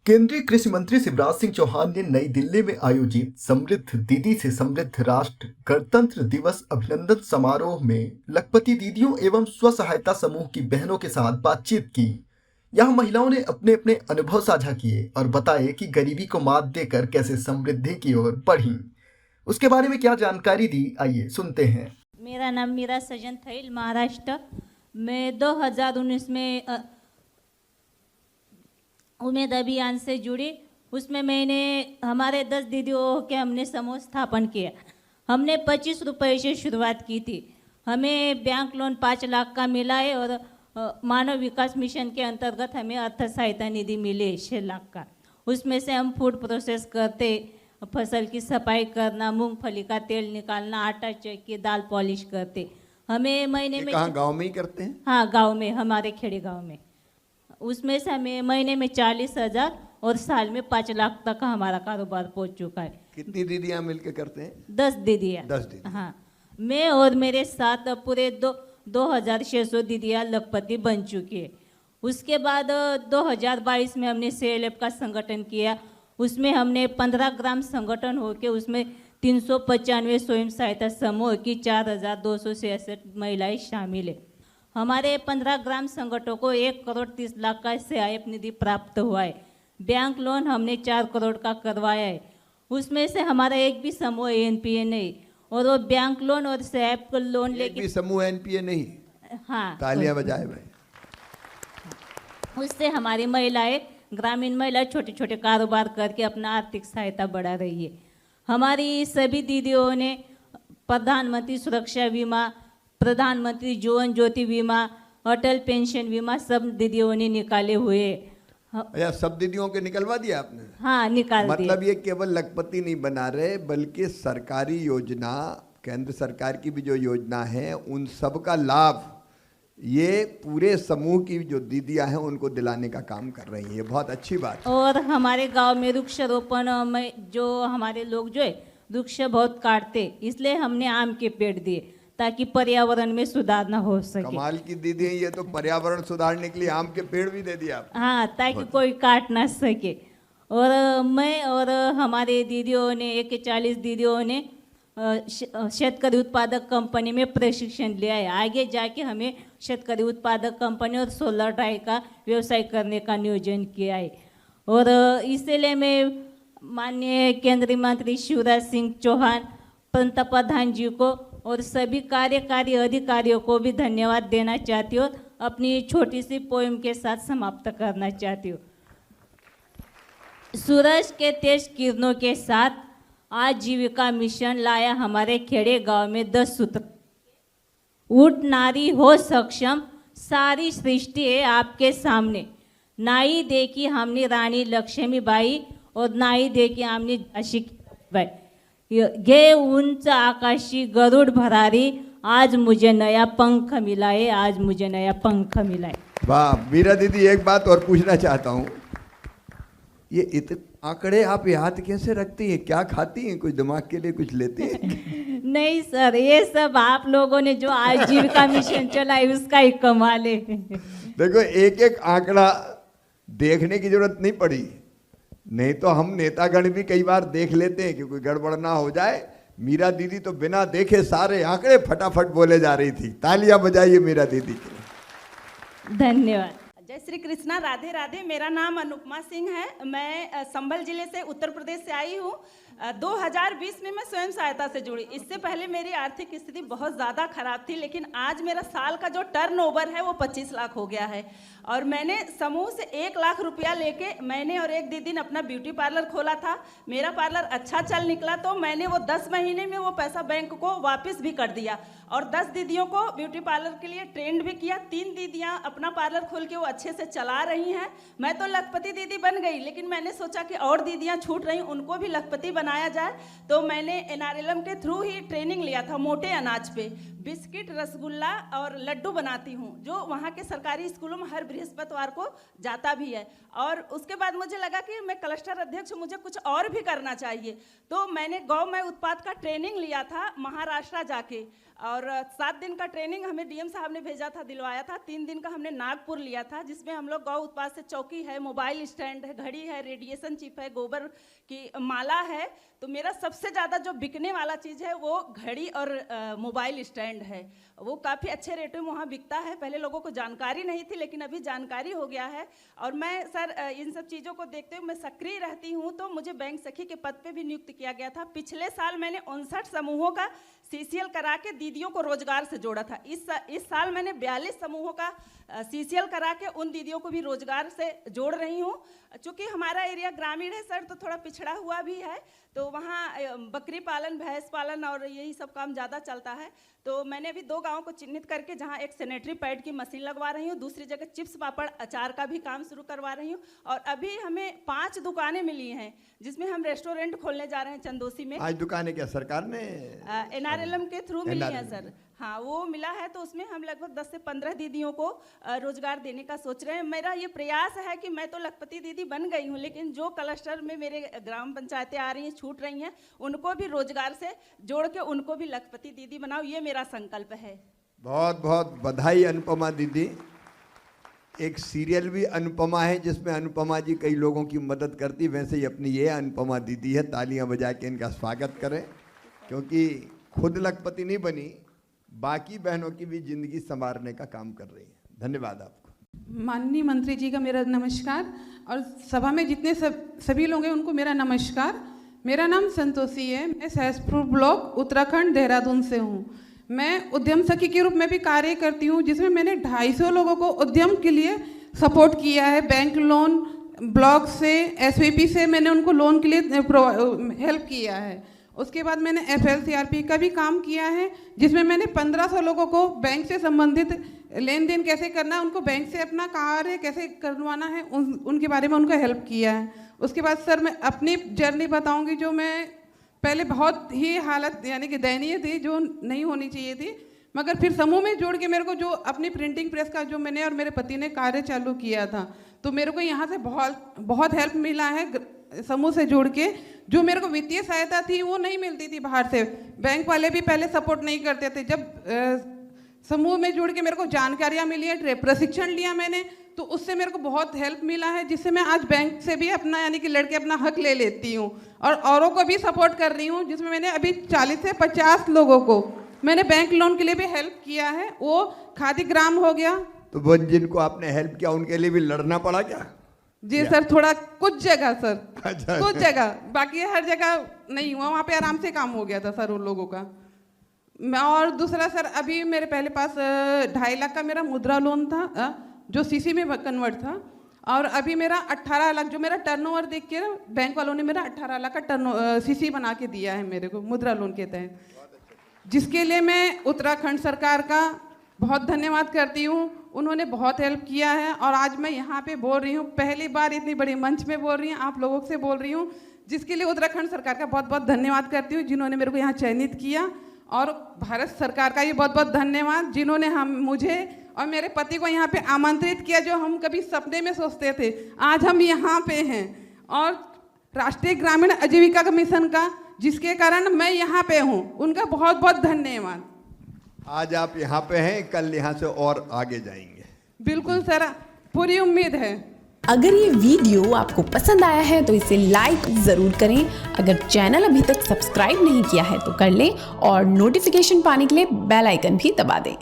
केंद्रीय कृषि मंत्री शिवराज सिंह चौहान ने नई दिल्ली में आयोजित समृद्ध दीदी से समृद्ध राष्ट्र गणतंत्र दिवस अभिनंदन समारोह में लखपति दीदियों एवं स्व सहायता समूह की बहनों के साथ बातचीत की। यहाँ महिलाओं ने अपने अपने अनुभव साझा किए और बताए कि गरीबी को मात देकर कैसे समृद्धि की ओर बढ़ी। उसके बारे में क्या जानकारी दी, आइए सुनते हैं। मेरा नाम मीरा सजन थैल, महाराष्ट्र। मैं 2019 में उम्मीद अभियान से जुड़ी। उसमें मैंने हमारे 10 दीदियों के हमने समूह स्थापन किया। हमने 25 रुपये से शुरुआत की थी। हमें बैंक लोन 5 लाख का मिला है और मानव विकास मिशन के अंतर्गत हमें अर्थ सहायता निधि मिली है 6 लाख का। उसमें से हम फूड प्रोसेस करते, फसल की सफाई करना, मूंगफली का तेल निकालना, आटा चक्की, दाल पॉलिश करते। हमें महीने में कहाँ, गांव में ही करते हैं? हाँ, गांव में, हमारे खेड़े गांव में। उसमें से हमें महीने में 40,000 और साल में 5 लाख तक का हमारा कारोबार पहुंच चुका है। कितनी दीदियां मिलकर करते हैं? 10 दीदियाँ। 10 दीदी। हाँ, मैं और मेरे साथ पूरे 2,600 दीदियाँ लखपति बन चुकी है। उसके बाद 2022 में हमने CLF का संगठन किया। उसमें हमने 15 ग्राम संगठन होकर उसमें 395 स्वयं सहायता समूह की 4,266 महिलाएं शामिल है। हमारे 15 ग्राम संगठनों को 1 करोड़ 30 लाख का CIF निधि प्राप्त हुआ है। बैंक लोन हमने 4 करोड़ का करवाया है। उसमें से हमारा एक भी समूह NPA नहीं, और वो बैंक लोन और CIF को लोन लेके भी समूह NPA नहीं। हाँ, तालियां बजाए भाई। उससे हमारी महिलाएं, ग्रामीण महिला छोटे छोटे कारोबार करके अपना आर्थिक सहायता बढ़ा रही है। हमारी सभी दीदियों ने प्रधानमंत्री सुरक्षा बीमा, प्रधानमंत्री जीवन ज्योति बीमा, अटल पेंशन बीमा सब दीदियों ने निकाले हुए। अच्छा, सब दीदियों के निकलवा दिया आपने? हाँ, निकाल दिए। मतलब ये केवल लखपति नहीं बना रहे, बल्कि सरकारी योजना, केंद्र सरकार की भी जो योजना है, उन सब का लाभ ये पूरे समूह की जो दीदियां हैं उनको दिलाने का काम कर रही है। बहुत अच्छी बात। और हमारे गांव में वृक्षारोपण में जो हमारे लोग जो है वृक्ष बहुत काटते, इसलिए हमने आम के पेड़ दिए ताकि पर्यावरण में सुधार ना हो सके। कमाल की दीदी है ये तो, पर्यावरण सुधारने के लिए आम के पेड़ भी दे दिया आप। हाँ, ताकि कोई काट ना सके। और मैं और हमारे दीदियों ने 41 दीदियों ने शेतकरी उत्पादक कंपनी में प्रशिक्षण लिया है। आगे जाके हमें शेतकरी उत्पादक कंपनी और सोलर ड्राई का व्यवसाय करने का नियोजन किया है। और इसलिए मैं माननीय केंद्रीय मंत्री शिवराज सिंह चौहान, पंतप्रधान जी को और सभी कार्यकारी अधिकारियों को भी धन्यवाद देना चाहती हूँ। अपनी छोटी सी पोएम के साथ समाप्त करना चाहती हूँ। सूरज के तेज किरणों के साथ आजीविका मिशन लाया हमारे खेड़े गांव में 10 सूत्र। उठ नारी हो सक्षम, सारी सृष्टि है आपके सामने। नाई देखी हमने रानी लक्ष्मीबाई और नाई देखी हमने झांसी की बाई। घे उंच आकाशी गरुड़ भरारी, आज मुझे नया पंख मिला है, आज मुझे नया पंख मिला है। वाह मीरा दीदी, एक बात और पूछना चाहता हूँ, ये इतने आंकड़े आप याद कैसे रखती हैं? क्या खाती हैं? कुछ दिमाग के लिए कुछ लेती हैं? नहीं सर, ये सब आप लोगों ने जो आजीविका मिशन चलाए उसका ही कमाल है। देखो, एक एक आंकड़ा देखने की जरूरत नहीं पड़ी, नहीं तो हम नेतागण भी कई बार देख लेते हैं कि कोई गड़बड़ ना हो जाए। मीरा दीदी तो बिना देखे सारे आंकड़े फटाफट बोले जा रही थी। तालियां बजाइए मीरा दीदी के लिए। धन्यवाद। जय श्री कृष्णा, राधे राधे। मेरा नाम अनुपमा सिंह है। मैं संभल जिले से, उत्तर प्रदेश से आई हूँ। 2020 में मैं स्वयं सहायता से जुड़ी। इससे पहले मेरी आर्थिक स्थिति बहुत ज़्यादा खराब थी, लेकिन आज मेरा साल का जो टर्नओवर है वो 25 लाख हो गया है। और मैंने समूह से 1 लाख रुपया लेके मैंने और एक दीदी ने अपना ब्यूटी पार्लर खोला था। मेरा पार्लर अच्छा चल निकला, तो मैंने वो 10 महीने में वो पैसा बैंक को वापस भी कर दिया और 10 दीदियों को ब्यूटी पार्लर के लिए ट्रेंड भी किया। 3 दीदियाँ अपना पार्लर खोल के वो अच्छे से चला रही हैं। मैं तो लखपति दीदी बन गई, लेकिन मैंने सोचा कि और दीदियाँ छूट रही, उनको भी लखपति बनाया जाए। तो मैंने NRLM के थ्रू ही ट्रेनिंग लिया था। मोटे अनाज पे बिस्किट, रसगुल्ला और लड्डू बनाती हूँ, जो वहाँ के सरकारी स्कूलों में हर बृहस्पतिवार को जाता भी है। और उसके बाद मुझे लगा कि मैं क्लस्टर अध्यक्ष हूँ, मुझे कुछ और भी करना चाहिए। तो मैंने गौमय उत्पाद का ट्रेनिंग लिया था महाराष्ट्र जाके, और 7 दिन का ट्रेनिंग हमें DM साहब ने भेजा था, दिलवाया था। 3 दिन का हमने नागपुर लिया था, जिसमें हम लोग गौ उत्पाद से चौकी है, मोबाइल स्टैंड है, घड़ी है, रेडिएशन चिप है, गोबर की माला है। तो मेरा सबसे ज़्यादा जो बिकने वाला चीज़ है वो घड़ी और मोबाइल स्टैंड है। वो काफ़ी अच्छे रेटों में वहाँ बिकता है। पहले लोगों को जानकारी नहीं थी, लेकिन अभी जानकारी हो गया है। और मैं सर इन सब चीज़ों को देखते हुए मैं सक्रिय रहती हूँ, तो मुझे बैंक सखी के पद पे भी नियुक्त किया गया था। पिछले साल मैंने 59 समूहों का CCL करा के दीदियों को रोजगार से जोड़ा था। इस साल मैंने 42 समूहों का CCL करा के उन दीदियों को भी रोजगार से जोड़ रही हूँ। चूँकि हमारा एरिया ग्रामीण है सर, तो थोड़ा पिछड़ा हुआ भी है, तो वहाँ बकरी पालन, भैंस पालन और यही सब काम ज़्यादा चलता है। तो मैंने अभी 2 गाँव को चिन्हित करके जहाँ एक सैनिटरी पैड की मशीन लगवा रही हूँ, दूसरी जगह चिप्स पापड़ अचार का भी काम शुरू करवा रही हूँ। और अभी हमें 5 दुकानें मिली हैं, जिसमें हम रेस्टोरेंट खोलने जा रहे हैं चंदोसी में। 5 दुकानें क्या सरकार ने NRLM के थ्रू मिली है सर। हाँ, वो मिला है, तो उसमें हम लगभग 10 से 15 दीदियों को रोजगार देने का सोच रहे हैं। मेरा ये प्रयास है कि मैं तो लखपति दीदी बन गई हूँ, लेकिन जो क्लस्टर में मेरे ग्राम पंचायतें आ रही हैं, छूट रही हैं, उनको भी रोजगार से जोड़ के उनको भी लखपति दीदी बनाओ, ये मेरा संकल्प है। बहुत बहुत बधाई अनुपमा दीदी। एक सीरियल भी अनुपमा है जिसमें अनुपमा जी कई लोगों की मदद करती, वैसे ही अपनी ये अनुपमा दीदी है। तालियां बजा के इनका स्वागत करें, क्योंकि खुद लखपति नहीं बनी, बाकी बहनों की भी जिंदगी संवारने का काम कर रही है। धन्यवाद आपको। माननीय मंत्री जी का मेरा नमस्कार, और सभा में जितने सभी लोग हैं उनको मेरा नमस्कार। मेरा नाम संतोषी है, मैं सहसपुर ब्लॉक उत्तराखंड देहरादून से हूँ। मैं उद्यम सखी के रूप में भी कार्य करती हूँ, जिसमें मैंने 250 लोगों को उद्यम के लिए सपोर्ट किया है। बैंक लोन, ब्लॉक से, SVP से मैंने उनको लोन के लिए हेल्प किया है। उसके बाद मैंने FLCRP का भी काम किया है, जिसमें मैंने 1500 लोगों को बैंक से संबंधित लेन देन कैसे करना है, उनको बैंक से अपना कार्य कैसे करवाना है, उनके बारे में उनको हेल्प किया है। उसके बाद सर मैं अपनी जर्नी बताऊंगी, जो मैं पहले बहुत ही हालत यानी कि दयनीय थी, जो नहीं होनी चाहिए थी, मगर फिर समूह में जोड़ के मेरे को जो अपनी प्रिंटिंग प्रेस का जो मैंने और मेरे पति ने कार्य चालू किया था, तो मेरे को यहाँ से बहुत हेल्प मिला है समूह से जुड़ के। जो मेरे को वित्तीय सहायता थी वो नहीं मिलती थी बाहर से, बैंक वाले भी पहले सपोर्ट नहीं करते थे। जब समूह में जुड़ के मेरे को जानकारियाँ मिली है, प्रशिक्षण लिया मैंने, तो उससे मेरे को बहुत हेल्प मिला है, जिससे मैं आज बैंक से भी अपना यानी कि लड़के अपना हक ले लेती हूँ और औरों को भी सपोर्ट कर रही हूँ। जिसमें मैंने अभी 40 से 50 लोगों को मैंने बैंक लोन के लिए भी हेल्प किया है। वो खादी ग्राम हो गया। तो वो जिनको आपने हेल्प किया उनके लिए भी लड़ना पड़ा क्या? जी सर, थोड़ा कुछ जगह सर, अच्छा, कुछ जगह, बाकी हर जगह नहीं हुआ। वहाँ पे आराम से काम हो गया था सर उन लोगों का। और दूसरा सर, अभी मेरे पहले पास 2.5 लाख का मेरा मुद्रा लोन था, जो CC में कन्वर्ट था। और अभी मेरा 18 लाख, जो मेरा टर्नओवर देख के बैंक वालों ने मेरा 18 लाख का CC बना के दिया है मेरे को मुद्रा लोन के तहत, जिसके लिए मैं उत्तराखंड सरकार का बहुत धन्यवाद करती हूँ। उन्होंने बहुत हेल्प किया है। और आज मैं यहाँ पे बोल रही हूँ, पहली बार इतनी बड़ी मंच में बोल रही हूँ, आप लोगों से बोल रही हूँ, जिसके लिए उत्तराखंड सरकार का बहुत बहुत धन्यवाद करती हूँ, जिन्होंने मेरे को यहाँ चयनित किया। और भारत सरकार का भी बहुत बहुत धन्यवाद, जिन्होंने मुझे और मेरे पति को यहाँ पे आमंत्रित किया, जो हम कभी सपने में सोचते थे, आज हम यहाँ पे हैं। और राष्ट्रीय ग्रामीण आजीविका मिशन का, जिसके कारण मैं यहाँ पे हूँ, उनका बहुत बहुत धन्यवाद। आज आप यहाँ पे हैं, कल यहाँ से और आगे जाएंगे। बिल्कुल सर, पूरी उम्मीद है। अगर ये वीडियो आपको पसंद आया है तो इसे लाइक ज़रूर करें। अगर चैनल अभी तक सब्सक्राइब नहीं किया है तो कर लें और नोटिफिकेशन पाने के लिए बेल आइकन भी दबा दें।